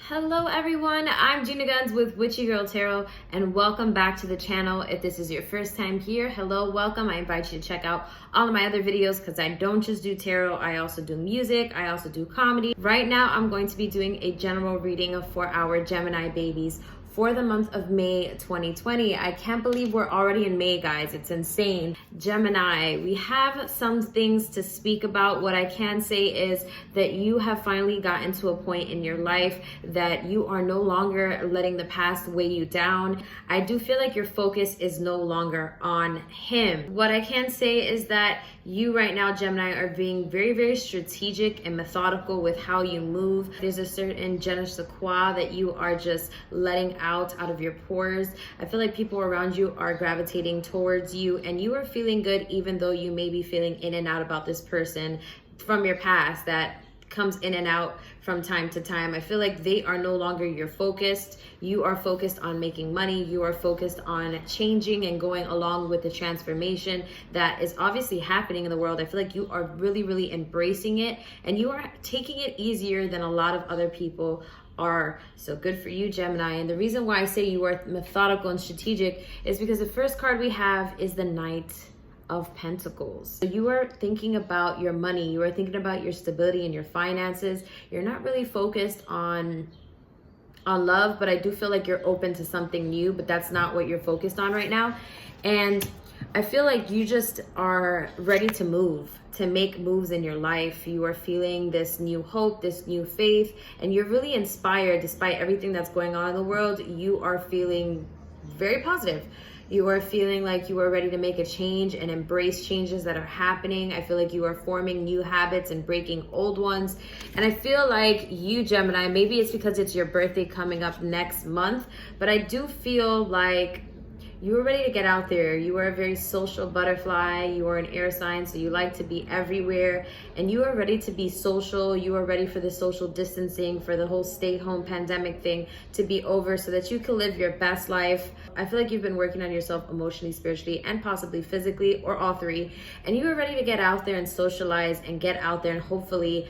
Hello everyone, I'm Gina Guns with Witchy Girl Tarot and welcome back to the channel. If this is your first time here, hello, welcome. I invite you to check out all of my other videos because I don't just do tarot, I also do music, I also do comedy. Right now I'm going to be doing a general reading for our Gemini babies for the month of May 2020. I can't believe we're already in May, guys. It's insane. Gemini, we have some things to speak about. What I can say is that you have finally gotten to a point in your life that you are no longer letting the past weigh you down. I do feel like your focus is no longer on him. What I can say is that you right now, Gemini, are being very, very strategic and methodical with how you move. There's a certain je ne sais quoi that you are just letting out of your pores. I feel like people around you are gravitating towards you and you are feeling good even though you may be feeling in and out about this person from your past that comes in and out from time to time. I feel like they are no longer your focus. You are focused on making money. You are focused on changing and going along with the transformation that is obviously happening in the world. I feel like you are really, really embracing it and you are taking it easier than a lot of other people are. So good for you, Gemini. And the reason why I say you are methodical and strategic is because the first card we have is the Knight of Pentacles. So you are thinking about your money, you are thinking about your stability and your finances. You're not really focused on love, but I do feel like you're open to something new, but that's not what you're focused on right now. And I feel like you just are ready to move, to make moves in your life. You are feeling this new hope, this new faith, and you're really inspired despite everything that's going on in the world. You are feeling very positive. You are feeling like you are ready to make a change and embrace changes that are happening. I feel like you are forming new habits and breaking old ones. And I feel like you, Gemini, maybe it's because it's your birthday coming up next month, but I do feel like you are ready to get out there. You are a very social butterfly. You are an air sign, so you like to be everywhere. And you are ready to be social. You are ready for the social distancing, for the whole stay-home pandemic thing to be over so that you can live your best life. I feel like you've been working on yourself emotionally, spiritually, and possibly physically, or all three. And you are ready to get out there and socialize and get out there and hopefully,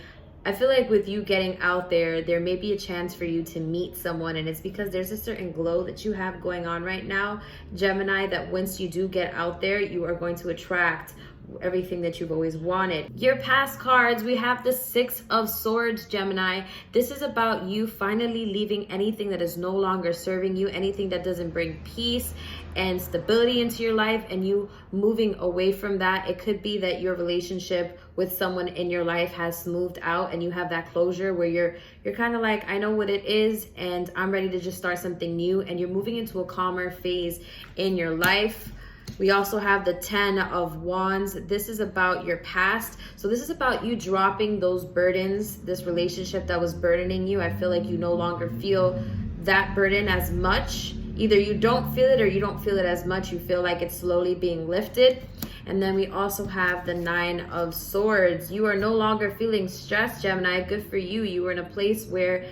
I feel like with you getting out there, there may be a chance for you to meet someone, and it's because there's a certain glow that you have going on right now, Gemini, that once you do get out there, you are going to attract everything that you've always wanted. Your past cards, we have the Six of Swords, Gemini. This is about you finally leaving anything that is no longer serving you, anything that doesn't bring peace and stability into your life, and you moving away from that. It could be that your relationship with someone in your life has smoothed out and you have that closure where you're kind of like, I know what it is and I'm ready to just start something new, and you're moving into a calmer phase in your life. We also have the Ten of Wands. This is about your past. So this is about you dropping those burdens, this relationship that was burdening you. I feel like you no longer feel that burden as much. Either you don't feel it or you don't feel it as much. You feel like it's slowly being lifted. And then we also have the Nine of Swords. You are no longer feeling stressed, Gemini. Good for you. You were in a place where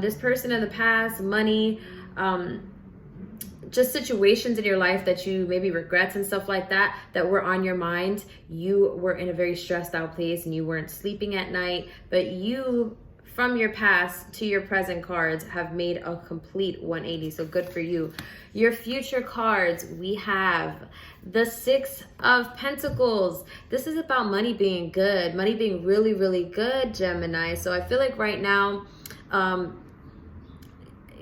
this person in the past, money, just situations in your life that you maybe regrets and stuff like that were on your mind. You were in a very stressed out place and you weren't sleeping at night, but you, from your past to your present cards, have made a complete 180. So good for you. Your future cards, we have the Six of Pentacles. This is about money being good, money being really, really good, Gemini. So I feel like right now,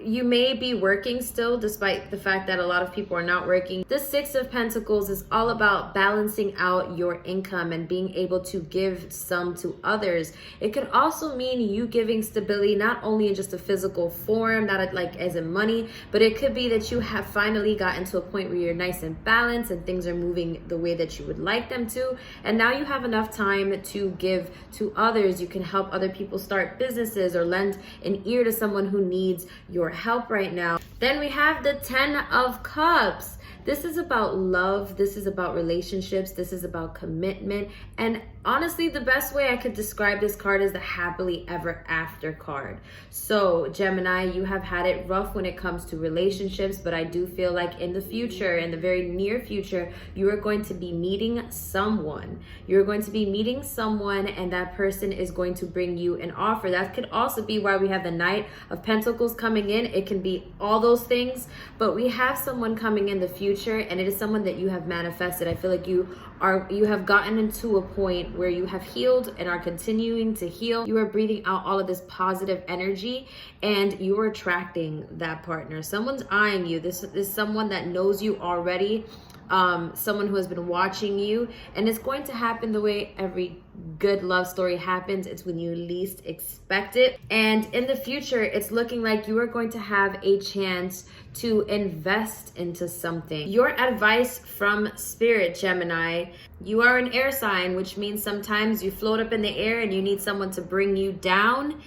you may be working still, despite the fact that a lot of people are not working. The Six of Pentacles is all about balancing out your income and being able to give some to others. It could also mean you giving stability, not only in just a physical form, not like as in money, but it could be that you have finally gotten to a point where you're nice and balanced and things are moving the way that you would like them to. And now you have enough time to give to others. You can help other people start businesses or lend an ear to someone who needs your help right now. Then we have the Ten of Cups. This is about love. This is about relationships. This is about commitment. And honestly, the best way I could describe this card is the happily ever after card. So Gemini, you have had it rough when it comes to relationships, but I do feel like in the future, in the very near future, you are going to be meeting someone. You're going to be meeting someone, and that person is going to bring you an offer. That could also be why we have the Knight of Pentacles coming in. It can be all those things, but we have someone coming in the future, and it is someone that you have manifested. I feel like you have gotten into a point where you have healed and are continuing to heal. You are breathing out all of this positive energy, and you are attracting that partner. Someone's eyeing you. This is someone that knows you already. Someone who has been watching you, and it's going to happen the way every good love story happens. It's when you least expect it. And in the future, it's looking like you are going to have a chance to invest into something. Your advice from Spirit, Gemini: you are an air sign, which means sometimes you float up in the air and you need someone to bring you down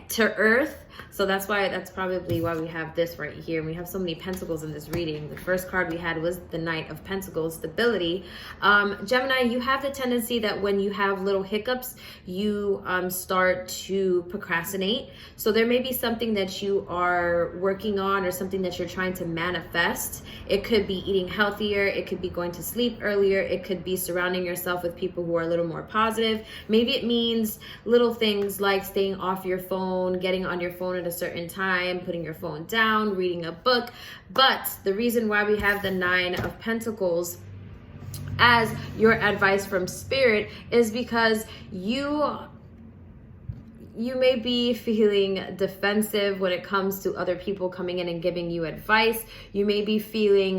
to earth. So that's probably why we have this right here. We have so many pentacles in this reading. The first card we had was the Knight of Pentacles, stability. Gemini, you have the tendency that when you have little hiccups, you start to procrastinate. So there may be something that you are working on or something that you're trying to manifest. It could be eating healthier. It could be going to sleep earlier. It could be surrounding yourself with people who are a little more positive. Maybe it means little things like staying off your phone, getting on your phone at a certain time, putting your phone down, reading a book. But the reason why we have the Nine of Pentacles as your advice from Spirit is because you may be feeling defensive when it comes to other people coming in and giving you advice. You may be feeling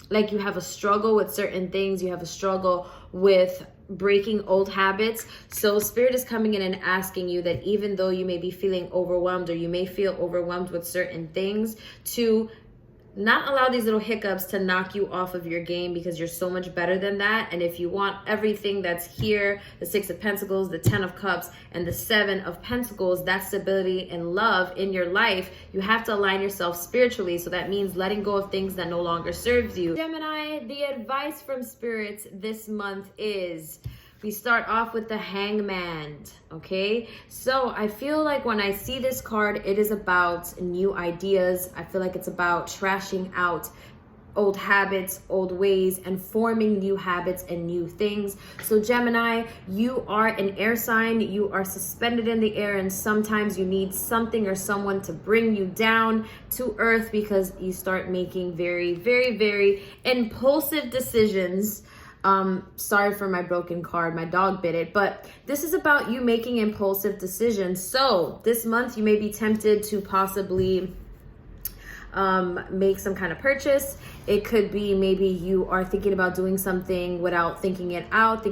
like you have a struggle with certain things. You have a struggle with breaking old habits. So Spirit is coming in and asking you that even though you may be feeling overwhelmed, or you may feel overwhelmed with certain things, to not allow these little hiccups to knock you off of your game, because you're so much better than that. And if you want everything that's here, the Six of Pentacles, the Ten of Cups, and the Seven of Pentacles, that stability and love in your life, you have to align yourself spiritually. So that means letting go of things that no longer serves you. Gemini, the advice from Spirit this month is, we start off with the Hangman, okay? So I feel like when I see this card, it is about new ideas. I feel like it's about trashing out old habits, old ways, and forming new habits and new things. So Gemini, you are an air sign. You are suspended in the air, and sometimes you need something or someone to bring you down to earth, because you start making very, very, very impulsive decisions. Sorry for my broken card, my dog bit it, but this is about you making impulsive decisions. So this month you may be tempted to possibly make some kind of purchase. It could be maybe you are thinking about doing something without thinking it out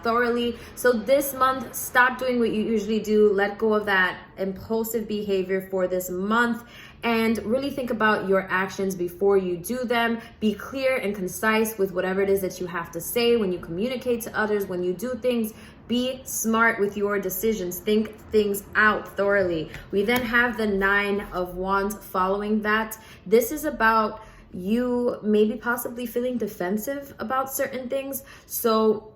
thoroughly. So this month, stop doing what you usually do. Let go of that impulsive behavior for this month, and really think about your actions before you do them. Be clear and concise with whatever it is that you have to say when you communicate to others, when you do things. Be smart with your decisions. Think things out thoroughly. We then have the Nine of Wands following that. This is about you maybe possibly feeling defensive about certain things. So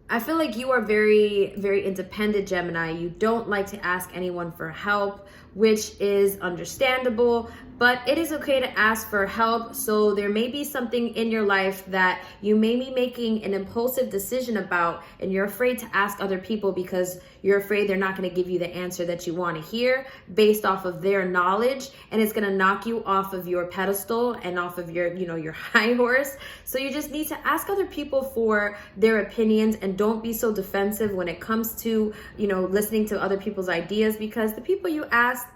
I feel like you are very, very independent, Gemini. You don't like to ask anyone for help, which is understandable, but it is okay to ask for help. So there may be something in your life that you may be making an impulsive decision about, and you're afraid to ask other people because you're afraid they're not going to give you the answer that you want to hear based off of their knowledge, and it's going to knock you off of your pedestal and off of your, your high horse. So you just need to ask other people for their opinions, and don't be so defensive when it comes to, listening to other people's ideas, because the people you ask,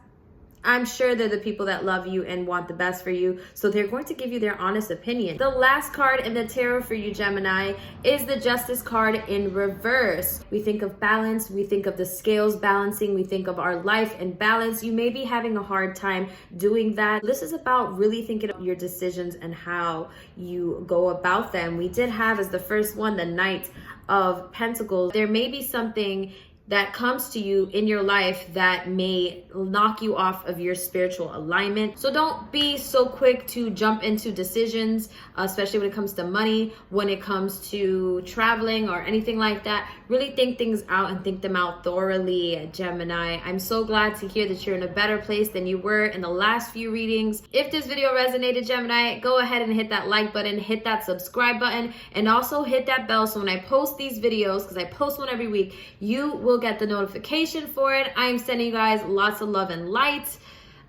I'm sure they're the people that love you and want the best for you. So they're going to give you their honest opinion. The last card in the tarot for you, Gemini, is the Justice card in reverse. We think of balance. We think of the scales balancing. We think of our life in balance. You may be having a hard time doing that. This is about really thinking of your decisions and how you go about them. We did have as the first one, the Knight of Pentacles. There may be something that comes to you in your life that may knock you off of your spiritual alignment. So don't be so quick to jump into decisions, especially when it comes to money, when it comes to traveling or anything like that. Really think things out and think them out thoroughly, Gemini. I'm so glad to hear that you're in a better place than you were in the last few readings. If this video resonated, Gemini, go ahead and hit that like button, hit that subscribe button, and also hit that bell so when I post these videos, because I post one every week, you will get the notification for it. I am sending you guys lots of love and light.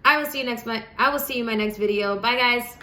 I will see you in my next video. Bye, guys.